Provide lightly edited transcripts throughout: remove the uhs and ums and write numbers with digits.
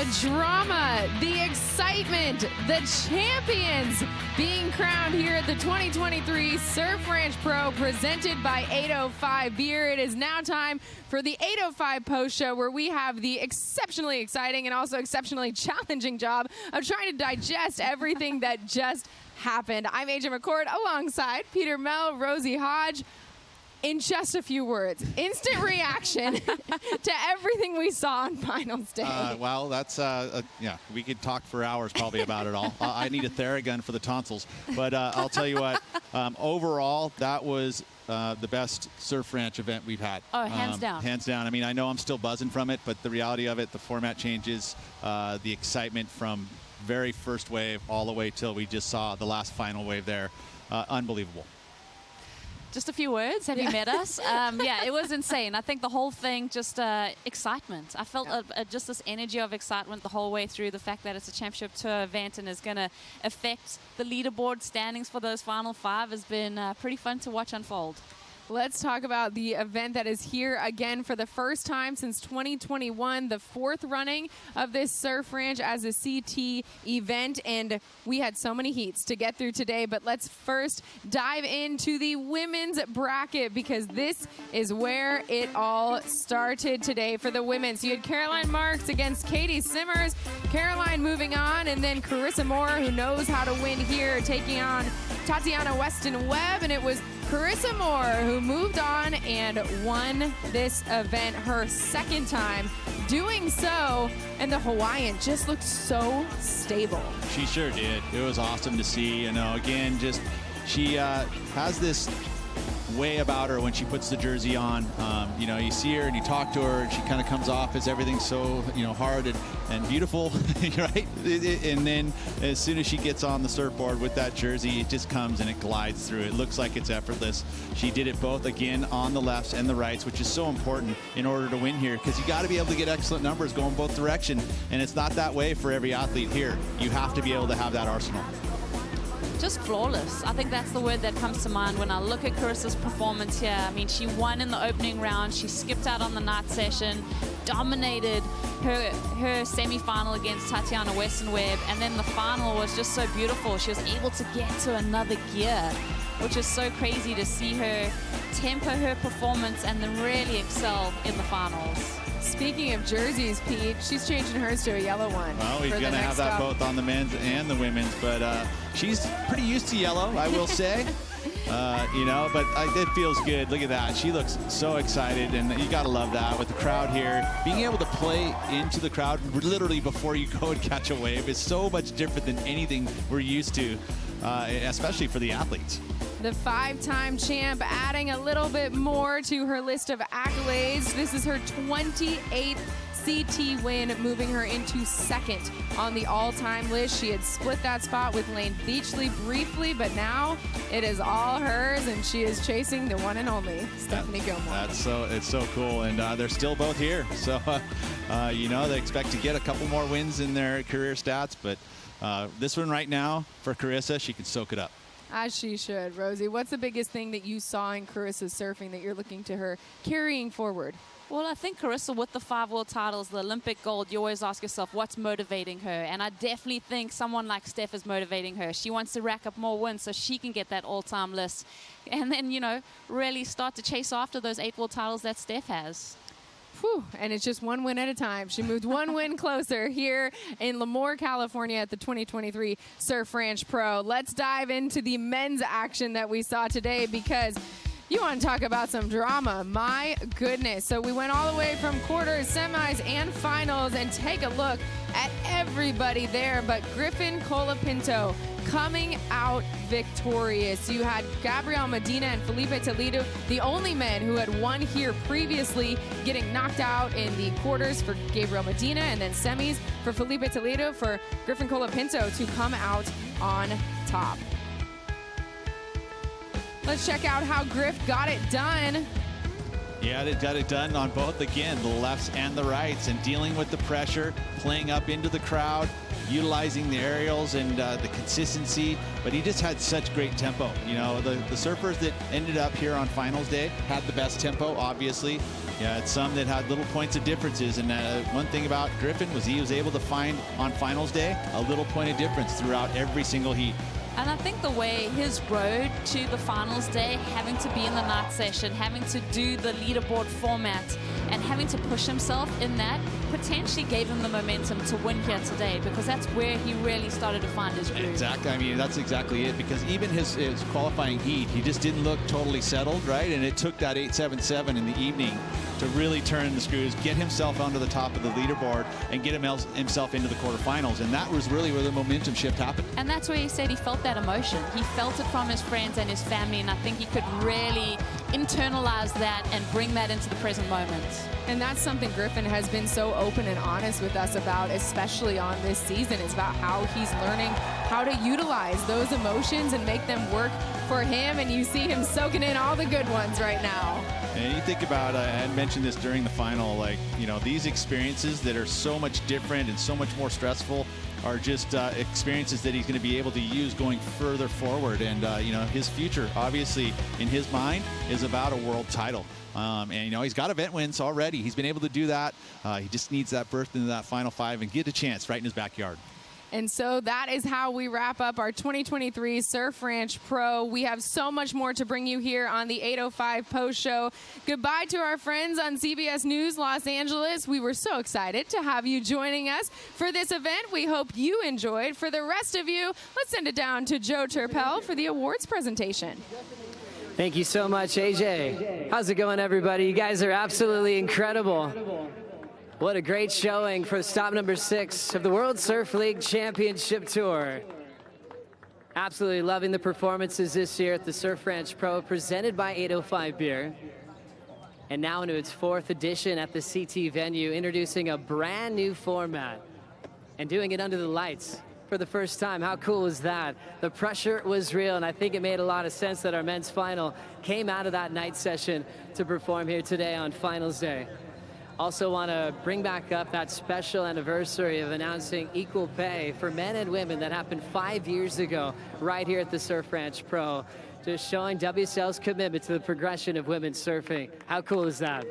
The drama, the excitement, the champions being crowned here at the 2023 Surf Ranch Pro presented by 805 Beer. It is now time for the 805 post show where we have the exceptionally exciting and also exceptionally challenging job of trying to digest everything that just happened. I'm AJ McCord alongside Peter Mel, Rosie Hodge. In just a few words, instant reaction to everything we saw on finals day. Well, that's, yeah, we could talk for hours probably about it all. I need a Theragun for the tonsils. But I'll tell you what, overall, that was the best Surf Ranch event we've had. Oh, hands down. Hands down. I mean, I know I'm still buzzing from it, but the reality of it, the format changes, the excitement from very first wave all the way till we just saw the last final wave there. Unbelievable. Just a few words. Have you met us? Yeah, it was insane. I think the whole thing, just excitement. I felt just this energy of excitement the whole way through. The fact that it's a championship tour event and is going to affect the leaderboard standings for those final five has been pretty fun to watch unfold. Let's talk about the event that is here again for the first time since 2021, the fourth running of this Surf Ranch as a CT event. And we had so many heats to get through today, but let's first dive into the women's bracket because this is where it all started today for the women. So you had Caroline Marks against Katie Simmers, Caroline moving on, and then Carissa Moore, who knows how to win here, taking on Tatiana Weston Webb, and it was Carissa Moore who moved on and won this event her second time doing so, and the Hawaiian just looked so stable. She sure did. It was awesome to see. You know, again, just she has this way about her when she puts the jersey on. You know, you see her and you talk to her and she kind of comes off as everything so, you know, hard and beautiful, right? And then as soon as she gets on the surfboard with that jersey, it just comes and it glides through. It looks like it's effortless. She did it both, again, on the lefts and the rights, which is so important in order to win here because you got to be able to get excellent numbers going both direction. And it's not that way for every athlete here. You have to be able to have that arsenal. Just flawless. I think that's the word that comes to mind when I look at Carissa's performance here. I mean, she won in the opening round. She skipped out on the night session, dominated her semi-final against Tatiana Weston Webb, and then the final was just so beautiful. She was able to get to another gear, which is so crazy to see her temper her performance and then really excel in the finals. Speaking of jerseys, Pete, she's changing hers to a yellow one. Well, we're going to have that both on the men's and the women's, but she's pretty used to yellow, I will say. You know, but it feels good. Look at that. She looks so excited, and you got to love that with the crowd here. Being able to play into the crowd literally before you go and catch a wave is so much different than anything we're used to, especially for the athletes. The five-time champ adding a little bit more to her list of accolades. This is her 28th CT win, moving her into second on the all-time list. She had split that spot with Lane Beachley briefly, but now it is all hers, and she is chasing the one and only Stephanie Gilmore. It's so cool, and they're still both here. So, you know, they expect to get a couple more wins in their career stats, but this one right now for Carissa, she can soak it up. As she should. Rosie, what's the biggest thing that you saw in Carissa's surfing that you're looking to her carrying forward? Well, I think Carissa, with the 5 world titles, the Olympic gold, you always ask yourself, what's motivating her? And I definitely think someone like Steph is motivating her. She wants to rack up more wins so she can get that all-time list. And then, you know, really start to chase after those 8 world titles that Steph has. Whew, and it's just one win at a time. She moved one win closer here in Moore, California at the 2023 Surf Ranch Pro. Let's dive into the men's action that we saw today because you want to talk about some drama. My goodness. So we went all the way from quarters, semis, and finals, and take a look at everybody there. But Griffin Colapinto coming out victorious. You had Gabriel Medina and Felipe Toledo, the only men who had won here previously, getting knocked out in the quarters for Gabriel Medina, and then semis for Felipe Toledo for Griffin Colapinto to come out on top. Let's check out how Griff got it done. Yeah, they got it done on both, again, the lefts and the rights, and dealing with the pressure, playing up into the crowd, utilizing the aerials and the consistency, but he just had such great tempo. You know, the surfers that ended up here on finals day had the best tempo, obviously. Yeah, it's some that had little points of differences, and one thing about Griffin was he was able to find on finals day a little point of difference throughout every single heat. And I think the way his road to the finals day, having to be in the night session, having to do the leaderboard format, and having to push himself in that, potentially gave him the momentum to win here today, because that's where he really started to find his groove. Exactly. I mean, that's exactly it, because even his qualifying heat, he just didn't look totally settled, right? And it took that 8.77 in the evening to really turn the screws, get himself onto the top of the leaderboard, and get himself into the quarterfinals. And that was really where the momentum shift happened. And that's where he said he felt that emotion. He felt it from his friends and his family, and I think he could really internalize that and bring that into the present moment. And that's something Griffin has been so open and honest with us about, especially on this season, is about how he's learning how to utilize those emotions and make them work for him. And you see him soaking in all the good ones right now. And you think about, I mentioned this during the final, like, you know, these experiences that are so much different and so much more stressful are just experiences that he's going to be able to use going further forward. And, you know, his future, obviously, in his mind, is about a world title. And, you know, he's got event wins already. He's been able to do that. He just needs that berth into that final five and get a chance right in his backyard. And so that is how we wrap up our 2023 Surf Ranch Pro. We have so much more to bring you here on the 805 Post Show. Goodbye to our friends on CBS News Los Angeles. We were so excited to have you joining us for this event. We hope you enjoyed. For the rest of you, let's send it down to Joe Turpel for the awards presentation. Thank you so much, AJ. How's it going, everybody? You guys are absolutely incredible. What a great showing for stop number 6 of the World Surf League Championship Tour. Absolutely loving the performances this year at the Surf Ranch Pro, presented by 805 Beer. And now into its 4th edition at the CT venue, introducing a brand new format and doing it under the lights for the first time. How cool is that? The pressure was real, and I think it made a lot of sense that our men's final came out of that night session to perform here today on finals day. Also want to bring back up that special anniversary of announcing equal pay for men and women that happened 5 years ago right here at the Surf Ranch Pro, just showing WSL's commitment to the progression of women's surfing. How cool is that?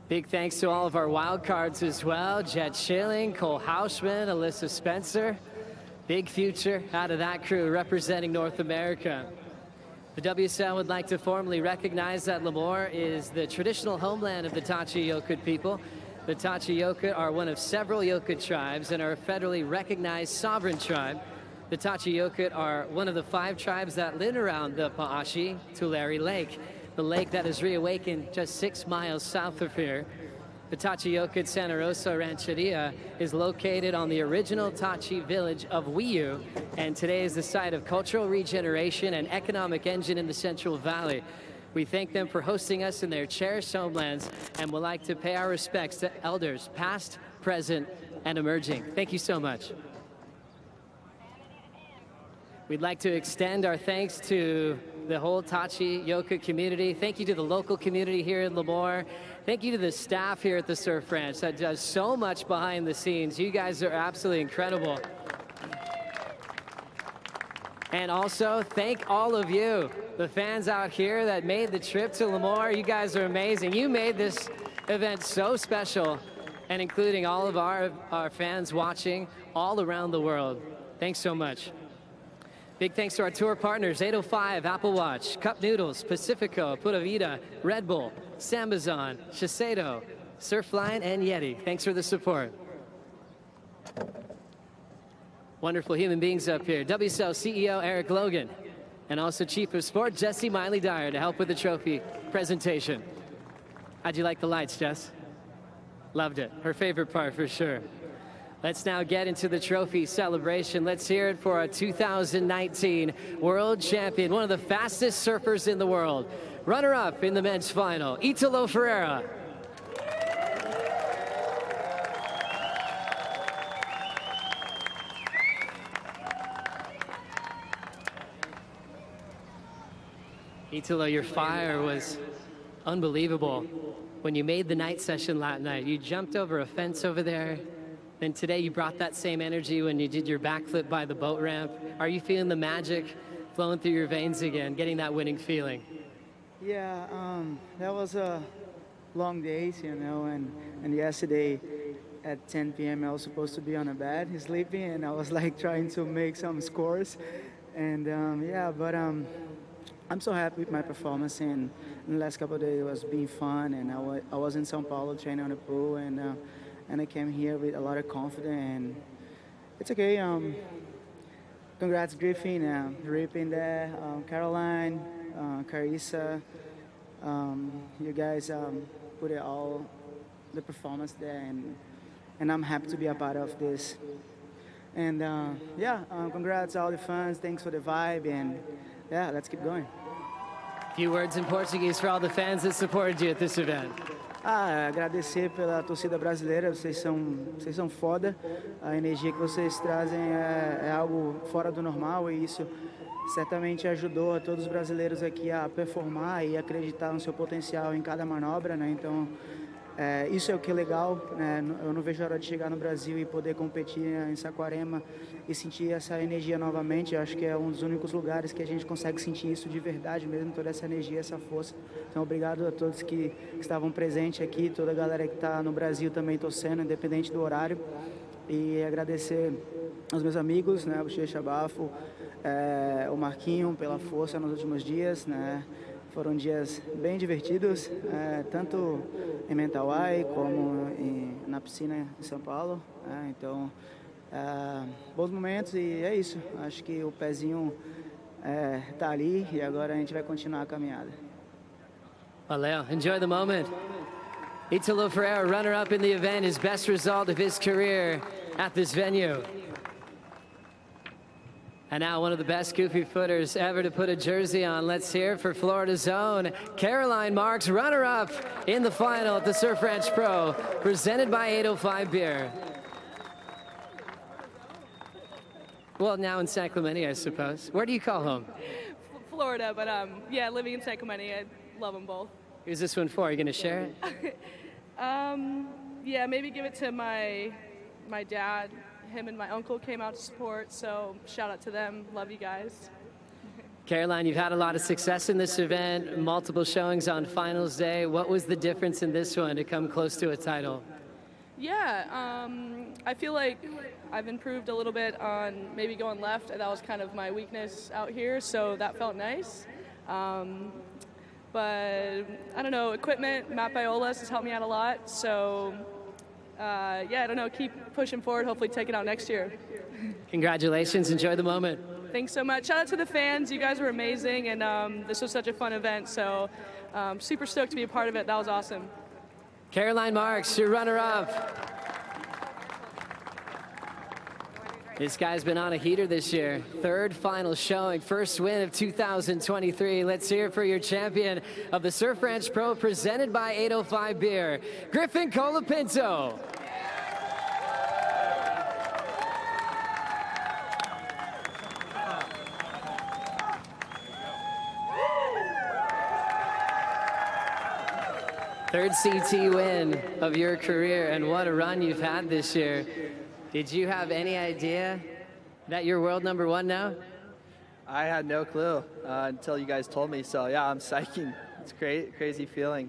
Big thanks to all of our wild cards as well. Jet Schilling, Cole Hausman, Alyssa Spencer. Big future out of that crew representing North America. The WSL would like to formally recognize that Lemoore is the traditional homeland of the Tachi Yokut people. The Tachi Yokut are one of several Yokut tribes and are a federally recognized sovereign tribe. The Tachi Yokut are one of the 5 tribes that live around the Pa'ashi Tulare Lake, the lake that is reawakened just 6 miles south of here. The Tachi Yokut Santa Rosa Rancheria is located on the original Tachi village of Wiyu, and today is the site of cultural regeneration and economic engine in the Central Valley. We thank them for hosting us in their cherished homelands and would like to pay our respects to elders past, present, and emerging. Thank you so much. We'd like to extend our thanks to the whole Tachi Yokut community. Thank you to the local community here in Lemoore. Thank you to the staff here at the Surf Ranch that does so much behind the scenes. You guys are absolutely incredible. And also, thank all of you, the fans out here that made the trip to Lemoore. You guys are amazing. You made this event so special, and including all of our fans watching all around the world. Thanks so much. Big thanks to our tour partners, 805, Apple Watch, Cup Noodles, Pacifico, Pura Vida, Red Bull, Sambazon, Shiseido, Surfline, and Yeti. Thanks for the support. Wonderful human beings up here. WSL CEO Eric Logan, and also Chief of Sport Jesse Miley-Dyer to help with the trophy presentation. How'd you like the lights, Jess? Loved it. Her favorite part for sure. Let's now get into the trophy celebration. Let's hear it for a 2019 world champion, one of the fastest surfers in the world. Runner-up in the men's final, Italo Ferreira. Italo, your fire was unbelievable. when you made the night session last night. You jumped over a fence over there. And today you brought that same energy when you did your backflip by the boat ramp. Are you feeling the magic flowing through your veins again, getting that winning feeling? Yeah, that was a long day, you know, and yesterday at 10 p.m. I was supposed to be on a bed sleeping, and I was like trying to make some scores. And yeah, but I'm so happy with my performance, and in the last couple of days it was being fun, and I was in São Paulo training on the pool, and I came here with a lot of confidence, and it's okay. Congrats, Griffin, Ripping there, Caroline, Carissa. You guys put it all, the performance there, and I'm happy to be a part of this. And yeah, congrats all the fans. Thanks for the vibe, and yeah, let's keep going. A few words in Portuguese for all the fans that supported you at this event. Agradecer pela torcida brasileira, vocês são foda. A energia que vocês trazem é algo fora do normal, e isso certamente ajudou a todos os brasileiros aqui a performar e acreditar no seu potencial em cada manobra, né? Então, isso é o que é legal, né? Eu não vejo a hora de chegar no Brasil e poder competir em Saquarema e sentir essa energia novamente. Eu acho que é um dos únicos lugares que a gente consegue sentir isso de verdade mesmo, toda essa energia, essa força. Então, obrigado a todos que estavam presentes aqui, toda a galera que está no Brasil também torcendo, independente do horário. E agradecer aos meus amigos, né, o Bochecha Bafo, o Marquinho pela força nos últimos dias, né? Foram dias bem divertidos, tanto em Mentawai como na piscina em São Paulo. Então, bons momentos, e é isso. Acho que o pezinho tá ali, e agora a gente vai continuar a caminhada. Valeu. Enjoy the moment. Italo Ferreira, runner-up in the event, his best result of his career at this venue. And now one of the best goofy footers ever to put a jersey on. Let's hear it for Florida's own Caroline Marks, runner-up in the final at the Surf Ranch Pro, presented by 805 Beer. Well, now in San Clemente, I suppose. Where do you call home? Florida, but yeah, living in San Clemente, I love them both. Who's this one for? Are you going to share it? Yeah, maybe give it to my dad. Him and my uncle came out to support, so shout out to them. Love you guys. Caroline, you've had a lot of success in this event, multiple showings on finals day. What was the difference in this one to come close to a title? Yeah, I feel like I've improved a little bit on maybe going left. That was kind of my weakness out here, so that felt nice. But I don't know, equipment, Matt Biolas has helped me out a lot, so yeah, I don't know, keep pushing forward, hopefully take it out next year. Congratulations, enjoy the moment. Thanks so much. Shout out to the fans, you guys were amazing, and this was such a fun event, so super stoked to be a part of it. That was awesome. Caroline Marks, your runner-up. This guy's been on a heater this year. Third final showing, first win of 2023. Let's hear it for your champion of the Surf Ranch Pro, presented by 805 Beer, Griffin Colapinto. Third CT win of your career, and what a run you've had this year. Did you have any idea that you're world number one now? I had no clue until you guys told me. So yeah, I'm psyching. It's great, crazy feeling.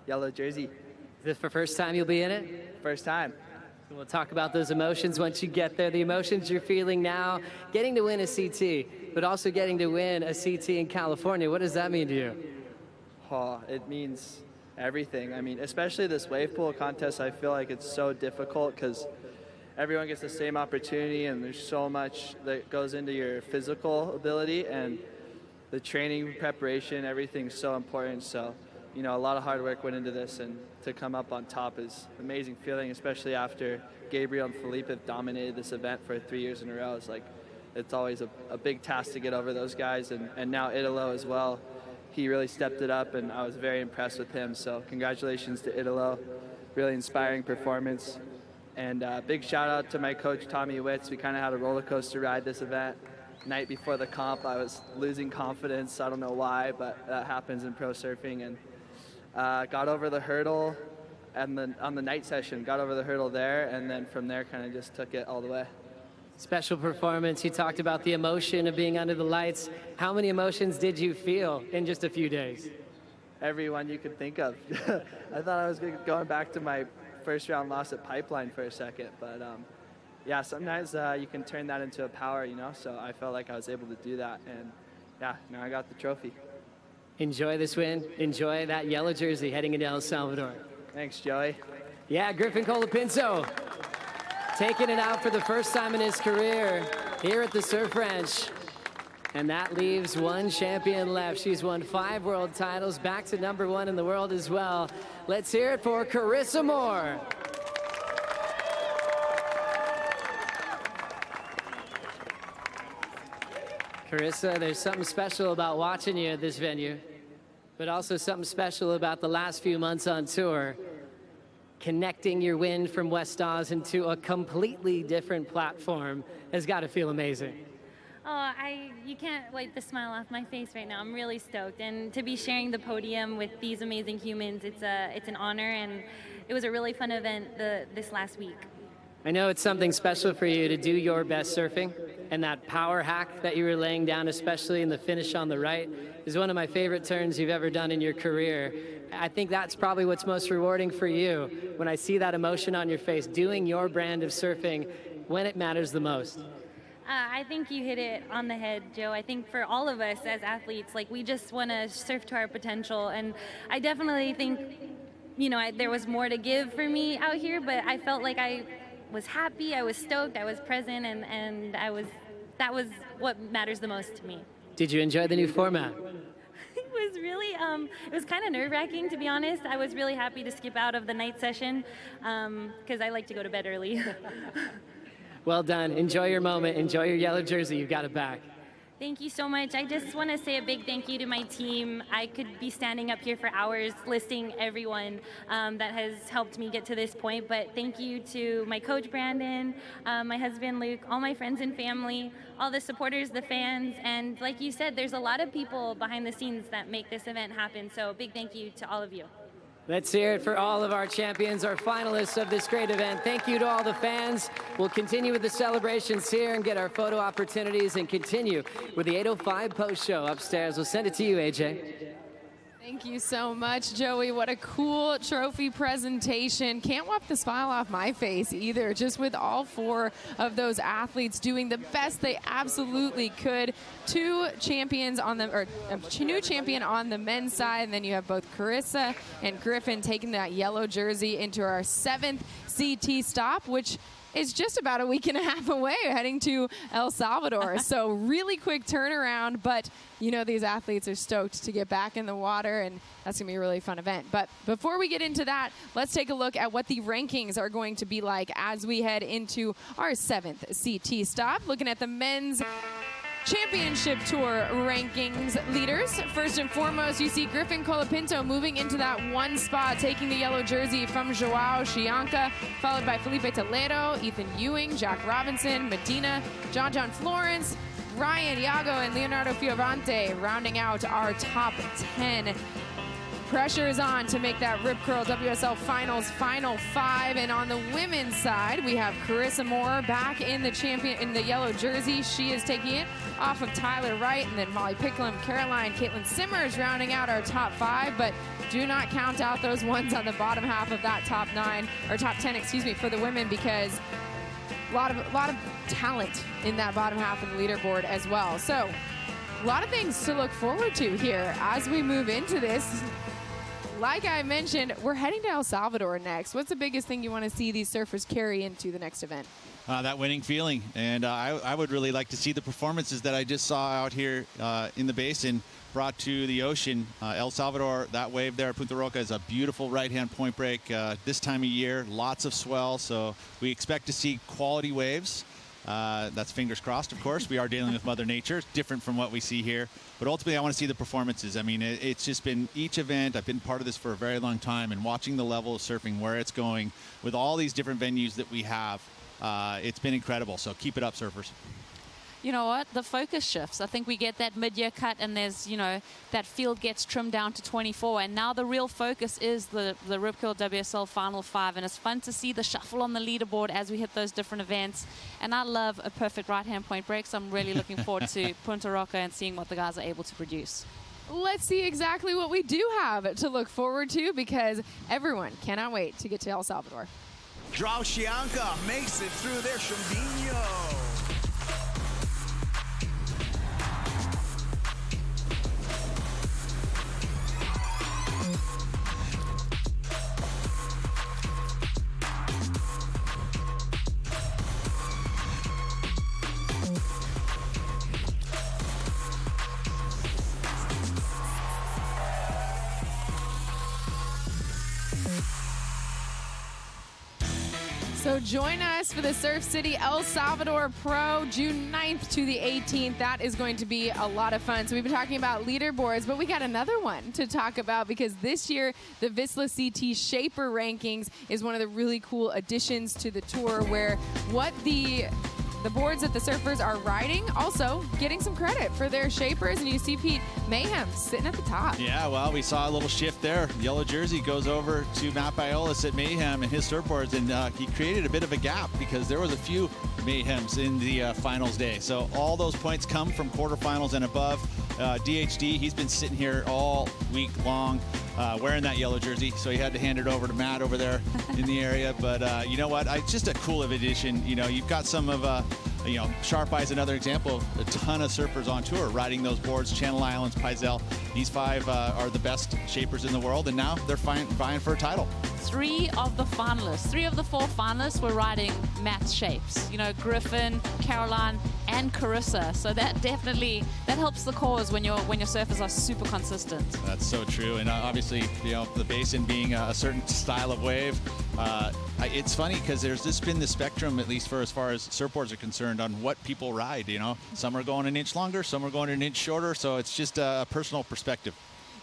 Yellow jersey. Is this the first time you'll be in it? First time. So we'll talk about those emotions once you get there. The emotions you're feeling now, getting to win a CT, but also getting to win a CT in California. What does that mean to you? Oh, it means everything. I mean, especially this wave pool contest, I feel like it's so difficult because everyone gets the same opportunity, and there's so much that goes into your physical ability, and the training preparation, everything's so important. So, you know, a lot of hard work went into this, and to come up on top is an amazing feeling, especially after Gabriel and Felipe have dominated this event for 3 years in a row. It's like, it's always a big task to get over those guys, and now Italo as well. He really stepped it up, and I was very impressed with him. So congratulations to Italo. Really inspiring performance. And big shout out to my coach, Tommy Witz. We kind of had a roller coaster ride this event. Night before the comp, I was losing confidence. I don't know why, but that happens in pro surfing. And got over the hurdle, and then on the night session, got over the hurdle there, and then from there kind of just took it all the way. Special performance. You talked about the emotion of being under the lights. How many emotions did you feel in just a few days? Everyone you could think of. I thought I was going back to my first round loss at Pipeline for a second, but yeah, sometimes you can turn that into a power, you know, so I felt like I was able to do that, and yeah, now I got the trophy. Enjoy this win. Enjoy that yellow jersey heading into El Salvador. Thanks, Joey. Yeah, Griffin Colapinto taking it out for the first time in his career here at the Surf Ranch. And that leaves one champion left. She's won 5 world titles, back to #1 in the world as well. Let's hear it for Carissa Moore. Carissa, there's something special about watching you at this venue, but also something special about the last few months on tour. Connecting your win from West Oz into a completely different platform has got to feel amazing. Oh, you can't wipe the smile off my face right now. I'm really stoked, and to be sharing the podium with these amazing humans, it's an honor, and it was a really fun event this last week. I know it's something special for you to do your best surfing, and that power hack that you were laying down, especially in the finish on the right, is one of my favorite turns you've ever done in your career. I think that's probably what's most rewarding for you, when I see that emotion on your face, doing your brand of surfing when it matters the most. I think you hit it on the head, Joe. I think for all of us as athletes, like, we just want to surf to our potential, and I definitely think, you know, there was more to give for me out here, but I felt like I was happy, I was stoked, I was present, and that was what matters the most to me. Did you enjoy the new format? It was really, it was kind of nerve-wracking, to be honest. I was really happy to skip out of the night session because I like to go to bed early. Well done. Enjoy your moment. Enjoy your yellow jersey. You've got it back. Thank you so much. I just want to say a big thank you to my team. I could be standing up here for hours listing everyone that has helped me get to this point, but thank you to my coach, Brandon, my husband, Luke, all my friends and family, all the supporters, the fans, and like you said, there's a lot of people behind the scenes that make this event happen, so a big thank you to all of you. Let's hear it for all of our champions, our finalists of this great event. Thank you to all the fans. We'll continue with the celebrations here and get our photo opportunities and continue with the 8:05 post show upstairs. We'll send it to you, AJ. Thank you so much, Joey. What a cool trophy presentation. Can't wipe the smile off my face either, just with all 4 of those athletes doing the best they absolutely could. 2 champions on the, or a new champion on the men's side, and then you have both Carissa and Griffin taking that yellow jersey into our 7th CT stop, which is just about a week and a half away, heading to El Salvador. So really quick turnaround, but you know these athletes are stoked to get back in the water, and that's gonna be a really fun event. But before we get into that, let's take a look at what the rankings are going to be like as we head into our 7th CT stop. Looking at the men's Championship Tour rankings leaders. First and foremost, you see Griffin Colapinto moving into that 1 spot, taking the yellow jersey from Joao Chianca, followed by Felipe Toledo, Ethan Ewing, Jack Robinson, Medina, John Florence, Ryan Iago, and Leonardo Fioravante rounding out our top 10. Pressure is on to make that Rip Curl WSL Finals Final 5, and on the women's side, we have Carissa Moore back in the yellow jersey. She is taking it off of Tyler Wright, and then Molly Picklum, Caroline, Caitlin Simmers rounding out our top 5, but do not count out those ones on the bottom half of that top 9, or top 10, excuse me, for the women, because a lot of talent in that bottom half of the leaderboard as well. So a lot of things to look forward to here as we move into this. Like I mentioned, we're heading to El Salvador next. What's the biggest thing you want to see these surfers carry into the next event? That winning feeling, and I would really like to see the performances that I just saw out here in the basin brought to the ocean. El Salvador, that wave there at Punta Roca is a beautiful right-hand point break. This time of year, lots of swell, so we expect to see quality waves. That's fingers crossed, of course. We are dealing with Mother Nature. It's different from what we see here. But ultimately, I want to see the performances. I mean, it's just been each event. I've been part of this for a very long time, and watching the level of surfing, where it's going, with all these different venues that we have, it's been incredible. So keep it up, surfers. You know what? The focus shifts. I think we get that mid-year cut, and there's, you know, that field gets trimmed down to 24, and now the real focus is the Rip Curl WSL Final 5, and it's fun to see the shuffle on the leaderboard as we hit those different events. And I love a perfect right-hand point break, so I'm really looking forward to Punta Roca and seeing what the guys are able to produce. Let's see exactly what we do have to look forward to, because everyone cannot wait to get to El Salvador. Draushianka makes it through there. Shumbinho. So join us for the Surf City El Salvador Pro, June 9th to the 18th. That is going to be a lot of fun. So we've been talking about leaderboards, but we got another one to talk about, because this year the Vissla CT Shaper Rankings is one of the really cool additions to the tour, where what the boards that the surfers are riding also getting some credit for their shapers. And you see Pete Mayhem sitting at the top. Yeah, well, we saw a little shift there. Yellow jersey goes over to Matt Biolis at Mayhem and his surfboards, and he created a bit of a gap because there was a few Mayhems in the finals day. So all those points come from quarterfinals and above. DHD, he's been sitting here all week long wearing that yellow jersey, so he had to hand it over to Matt over there in the area. But you know what? It's just a cool addition. You know, you've got some of, you know, Sharp Eye's another example of a ton of surfers on tour riding those boards. Channel Islands, Paizel, these 5 are the best shapers in the world, and now they're vying for a title. 3 of the 4 finalists were riding Matt's shapes. You know, Griffin, Caroline, and Carissa. So that definitely, that helps the cause when your surfers are super consistent. That's so true. And obviously, you know, the basin being a certain style of wave, it's funny because there's just been the spectrum, at least for as far as surfboards are concerned, on what people ride. You know, some are going an inch longer, some are going an inch shorter. So it's just a personal perspective.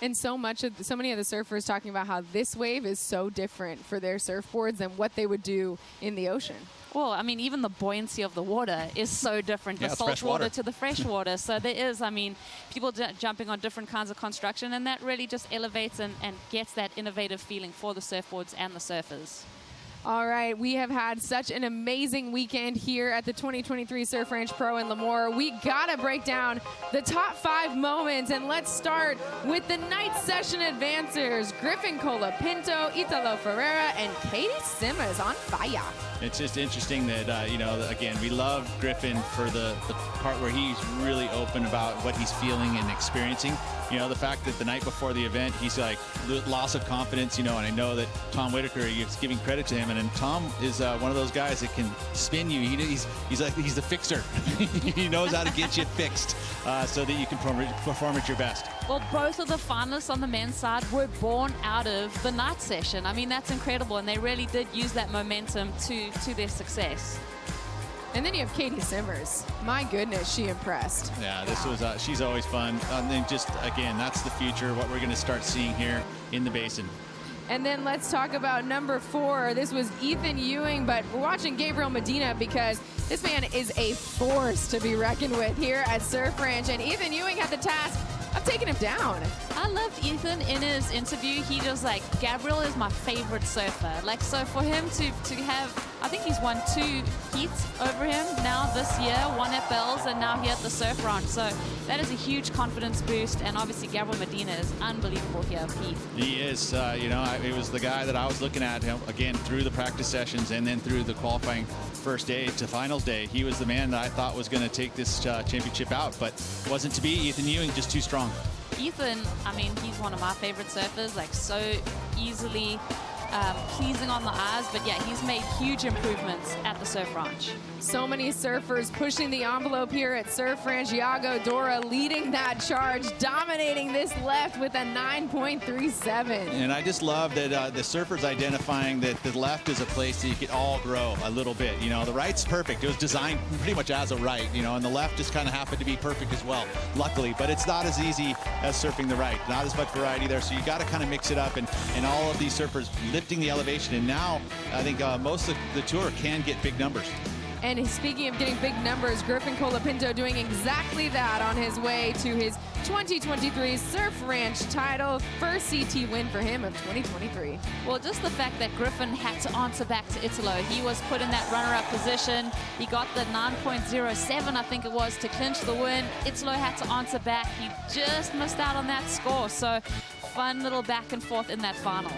And so many of the surfers talking about how this wave is so different for their surfboards than what they would do in the ocean. Well, I mean, even the buoyancy of the water is so different, the salt water to the fresh water. So there is, I mean, people jumping on different kinds of construction, and that really just elevates and gets that innovative feeling for the surfboards and the surfers. All right, we have had such an amazing weekend here at the 2023 Surf Ranch Pro in Lemoore. We gotta break down the top 5 moments, and let's start with the night session advancers. Griffin Colapinto, Italo Ferreira, and Katie Simmers on fire. It's just interesting that, you know, again, we love Griffin for the part where he's really open about what he's feeling and experiencing. You know, the fact that the night before the event, he's like, loss of confidence, you know, and I know that Tom Whitaker is giving credit to him, and then Tom is one of those guys that can spin you. He's a fixer. He knows how to get you fixed so that you can perform at your best. Well, both of the finalists on the men's side were born out of the night session. I mean, that's incredible, and they really did use that momentum to their success. And then you have Katie Simmers. My goodness, she impressed. Yeah, this was she's always fun. And just, again, that's the future, what we're going to start seeing here in the basin. And then let's talk about number 4. This was Ethan Ewing, but we're watching Gabriel Medina because this man is a force to be reckoned with here at Surf Ranch. And Ethan Ewing had the task of taking him down. I loved Ethan in his interview. He was like, Gabriel is my favorite surfer. Like, so for him to have, I think he's won 2 heats over him now this year, 1 at Bells and now here at the Surf Ranch. So that is a huge confidence boost. And obviously Gabriel Medina is unbelievable here, Pete. He is, you know, it was the guy that I was looking at, again, through the practice sessions and then through the qualifying first day to finals day. He was the man that I thought was going to take this championship out, but wasn't to be. Ethan Ewing just too strong. Ethan, I mean, he's one of my favorite surfers, like so easily pleasing on the eyes, but yeah, he's made huge improvements at the Surf Ranch. So many surfers pushing the envelope here at Surf Ranch. Iago Dora leading that charge, dominating this left with a 9.37. And I just love that the surfers identifying that the left is a place that you could all grow a little bit. You know, the right's perfect. It was designed pretty much as a right, you know, and the left just kind of happened to be perfect as well, luckily. But it's not as easy as surfing the right. Not as much variety there. So you got to kind of mix it up, and all of these surfers lifting the elevation. And now I think most of the tour can get big numbers. And speaking of getting big numbers, Griffin Colapinto doing exactly that on his way to his 2023 Surf Ranch title. First CT win for him of 2023. Well, just the fact that Griffin had to answer back to Italo. He was put in that runner-up position. He got the 9.07, I think it was, to clinch the win. Italo had to answer back. He just missed out on that score. So fun little back and forth in that final.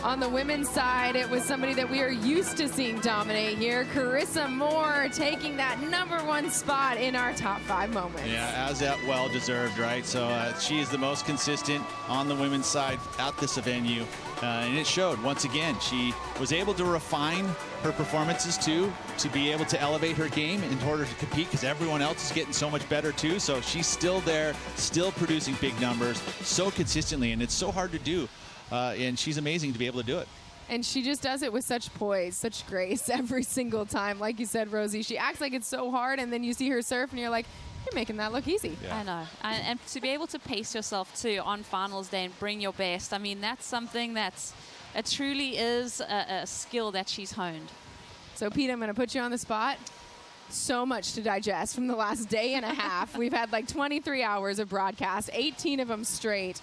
On the women's side, it was somebody that we are used to seeing dominate here. Carissa Moore taking that #1 spot in our top 5 moments. Yeah, as that well deserved, right? So she is the most consistent on the women's side at this venue. And it showed once again. She was able to refine her performances too, to be able to elevate her game in order to compete, because everyone else is getting so much better too. So she's still there, still producing big numbers so consistently, and it's so hard to do. And she's amazing to be able to do it. And she just does it with such poise, such grace every single time. Like you said, Rosie, she acts like it's so hard, and then you see her surf and you're like, you're making that look easy. Yeah. I know. And to be able to pace yourself too on finals day and bring your best, I mean, that's something it truly is a skill that she's honed. So, Pete, I'm going to put you on the spot. So much to digest from the last day and a half. We've had like 23 hours of broadcast, 18 of them straight.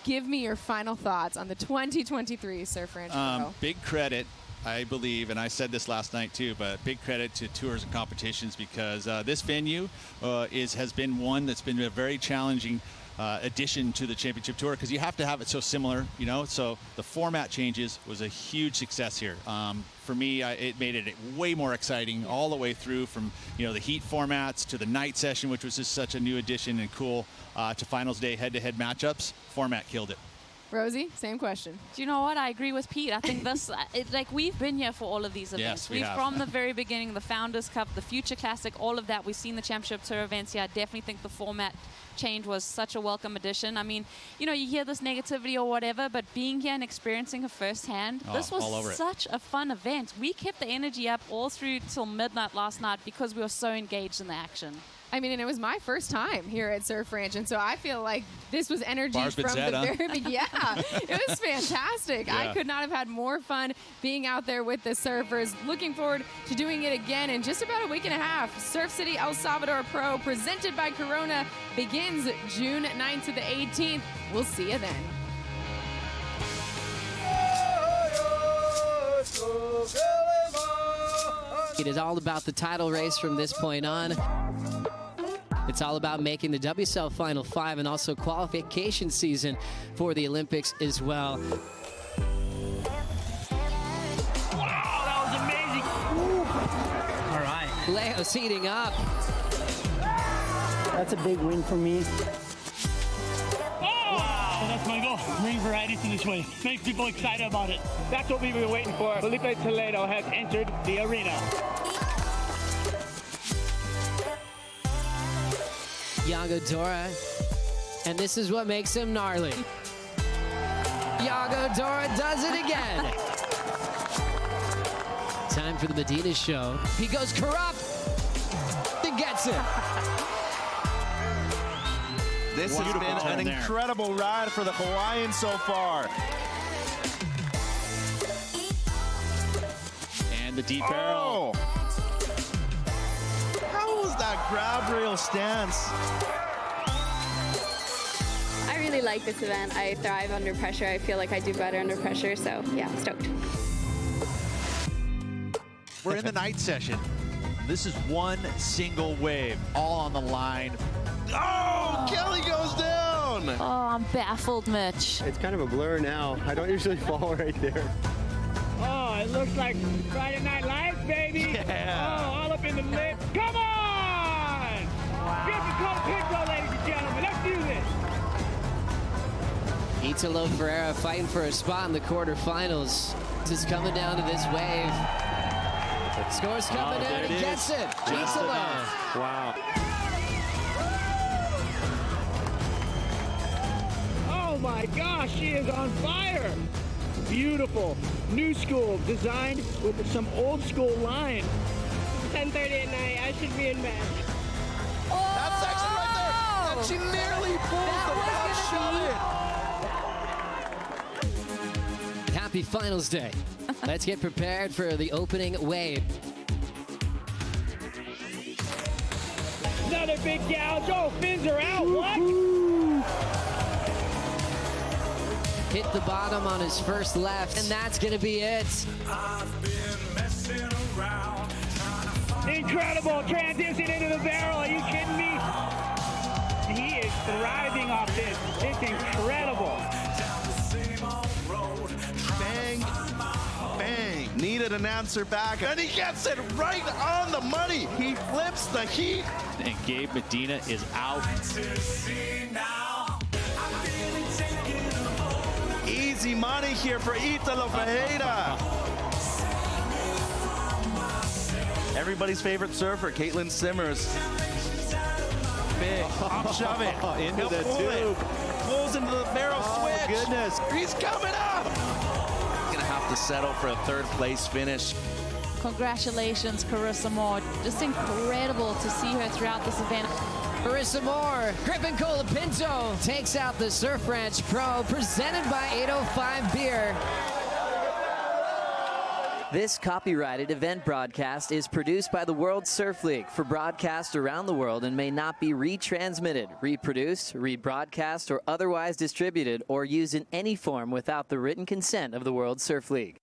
Give me your final thoughts on the 2023 Surf Ranch Pro. Big credit, I believe, and I said this last night too, but big credit to Tours and Competitions, because this venue has been one that's been a very challenging addition to the Championship Tour, because you have to have it so similar, you know. So the format changes was a huge success here. For me, it made it way more exciting all the way through, from the heat formats to the night session, which was just such a new addition and cool, to finals day head-to-head matchups. Format killed it. Rosie, same question. Do you know what? I agree with Pete. I think this, we've been here for all of these events. Yes, we have. From the very beginning, the Founders Cup, the Future Classic, all of that. We've seen the Championship Tour events here. I definitely think the format change was such a welcome addition. I mean, you hear this negativity or whatever, but being here and experiencing it firsthand, this was such a fun event. We kept the energy up all through till midnight last night because we were so engaged in the action. I mean, and it was my first time here at Surf Ranch, and so I feel like this was energy from the very beginning. Yeah, it was fantastic. Yeah. I could not have had more fun being out there with the surfers. Looking forward to doing it again in just about a week and a half. Surf City El Salvador Pro, presented by Corona, begins June 9th to the 18th. We'll see you then. It is all about the title race from this point on. It's all about making the WSL Final 5 and also qualification season for the Olympics as well. Wow, that was amazing. Ooh. All right. Leo's heating up. That's a big win for me. Wow, that's my goal. Bring variety to this way. Make people excited about it. That's what we've been waiting for. Felipe Toledo has entered the arena. Yago Dora, and this is what makes him gnarly. Yago Dora does it again. Time for the Medina show. He goes corrupt and gets it. This has been an incredible ride for the Hawaiians so far. And the deep barrel. How was that grab rail stance? I really like this event. I thrive under pressure. I feel like I do better under pressure, so yeah, stoked. We're in the night session. This is one single wave, all on the line. Oh, Kelly goes down! Oh, I'm baffled, Mitch. It's kind of a blur now. I don't usually fall right there. Oh, it looks like Friday Night Lights, baby. Yeah. Oh, all up in the lip. Come on! Wow. Get the Pinto, ladies and gentlemen. Let's do this. Italo Ferreira fighting for a spot in the quarterfinals. This is coming down to this wave. Scores coming in and gets it. Italo. Wow. Oh my gosh, she is on fire. Beautiful, new school, designed with some old school line. 10:30 at night, I should be in bed. Oh! That's actually right there. And she nearly pulled the shot. Happy finals day. Let's get prepared for the opening wave. Another big gouge. Oh, fins are out. What? Hit the bottom on his first left, and that's going to be it. Incredible transition into the barrel. Are you kidding me? He is thriving off this. It's incredible. Bang, bang. Needed an answer back, and he gets it right on the money. He flips the heat. And Gabe Medina is out. Easy money here for Italo Ferreira. Everybody's favorite surfer, Caitlin Simmers. Big, up shove it. Into He'll the pull tube. it. Pulls into the barrel switch. Goodness. He's coming up. Gonna have to settle for a third place finish. Congratulations, Carissa Moore. Just incredible to see her throughout this event. Carissa Moore, Griffin Colapinto takes out the Surf Ranch Pro, presented by 805 Beer. This copyrighted event broadcast is produced by the World Surf League for broadcast around the world and may not be retransmitted, reproduced, rebroadcast, or otherwise distributed or used in any form without the written consent of the World Surf League.